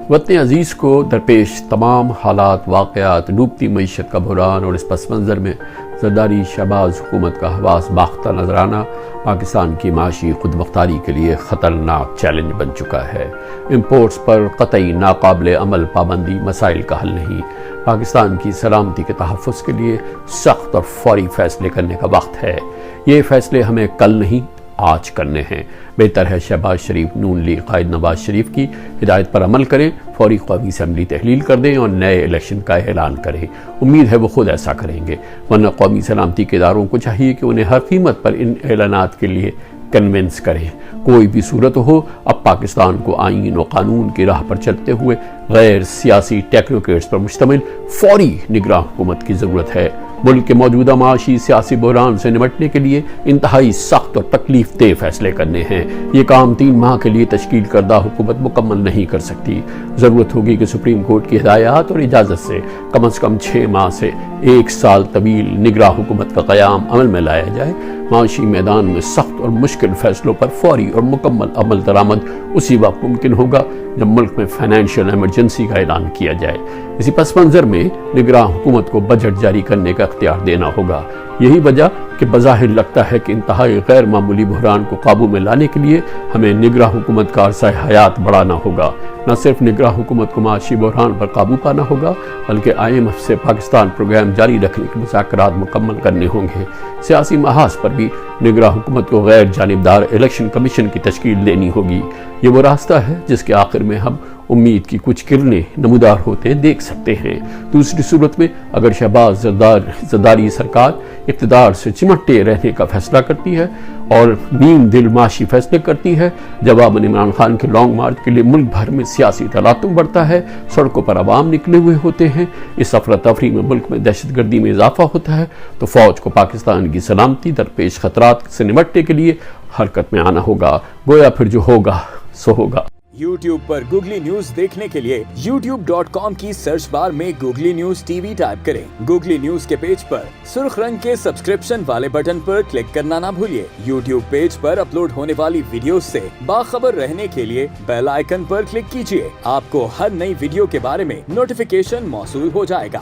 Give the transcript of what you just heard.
وطن عزیز کو درپیش تمام حالات، واقعات، ڈوبتی معیشت کا بحران اور اس پس منظر میں زرداری شہباز حکومت کا حواس باختہ نظرانہ پاکستان کی معاشی خود مختاری کے لیے خطرناک چیلنج بن چکا ہے۔ امپورٹس پر قطعی ناقابل عمل پابندی مسائل کا حل نہیں، پاکستان کی سلامتی کے تحفظ کے لیے سخت اور فوری فیصلے کرنے کا وقت ہے۔ یہ فیصلے ہمیں کل نہیں آج کرنے ہیں۔ بہتر ہے شہباز شریف نون لیگ قائد نواز شریف کی ہدایت پر عمل کریں، فوری قومی اسمبلی تحلیل کر دیں اور نئے الیکشن کا اعلان کریں۔ امید ہے وہ خود ایسا کریں گے، ورنہ قومی سلامتی کے اداروں کو چاہیے کہ انہیں ہر قیمت پر ان اعلانات کے لیے کنونس کریں۔ کوئی بھی صورت ہو، اب پاکستان کو آئین و قانون کی راہ پر چلتے ہوئے غیر سیاسی ٹیکنوکریٹس پر مشتمل فوری نگراں حکومت کی ضرورت ہے۔ ملک کے موجودہ معاشی سیاسی بحران سے نمٹنے کے لیے انتہائی سخت اور تکلیف دہ فیصلے کرنے ہیں۔ یہ کام 3 ماہ کے لیے تشکیل کردہ حکومت مکمل نہیں کر سکتی۔ ضرورت ہوگی کہ سپریم کورٹ کی ہدایات اور اجازت سے کم از کم 6 ماہ سے 1 سال طویل نگراں حکومت کا قیام عمل میں لایا جائے۔ معاشی میدان میں سخت اور مشکل فیصلوں پر فوری اور مکمل عمل درآمد اسی وقت ممکن ہوگا جب ملک میں فائنینشیل ایمرجنسی کا اعلان کیا جائے۔ اسی پس منظر میں نگراں حکومت کو بجٹ جاری کرنے کا اختیار دینا ہوگا۔ یہی وجہ کہ بظاہر لگتا ہے کہ انتہائی غیر معمولی بحران کو قابو میں لانے کے لیے ہمیں نگراں حکومت کا عرصہ حیات بڑھانا ہوگا۔ نہ صرف نگراں حکومت کو معاشی بحران پر قابو پانا ہوگا، بلکہ IMF سے پاکستان پروگرام جاری رکھنے کے مذاکرات مکمل کرنے ہوں گے۔ سیاسی محاذ پر بھی نگراں حکومت کو غیر جانبدار الیکشن کمیشن کی تشکیل دینی ہوگی۔ یہ وہ راستہ ہے جس کے آخر میں ہم امید کی کچھ کرنیں نمودار ہوتے دیکھ سکتے ہیں۔ دوسری صورت میں اگر شہباز زرداری سرکار اقتدار سے چمٹے رہنے کا فیصلہ کرتی ہے اور نیم دل معاشی فیصلے کرتی ہے، جواباً عمران خان کے لانگ مارچ کے لیے ملک بھر میں سیاسی تلاطم بڑھتا ہے، سڑکوں پر عوام نکلے ہوئے ہوتے ہیں، اس افراتفری میں ملک میں دہشت گردی میں اضافہ ہوتا ہے، تو فوج کو پاکستان کی سلامتی درپیش خطرات سے نمٹنے کے لیے حرکت میں آنا ہوگا۔ گویا پھر جو ہوگا سو ہوگا۔ YouTube پر گوگلی نیوز دیکھنے کے لیے youtube.com کی سرچ بار میں گوگلی نیوز TV ٹائپ کریں۔ گوگلی نیوز کے پیج پر سرخ رنگ کے سبسکرپشن والے بٹن پر کلک کرنا نہ بھولیے۔ YouTube پیج پر اپلوڈ ہونے والی ویڈیوز سے باخبر رہنے کے لیے بیل آئیکن پر کلک کیجیے۔ آپ کو ہر نئی ویڈیو کے بارے میں نوٹیفیکیشن موصول ہو جائے گا۔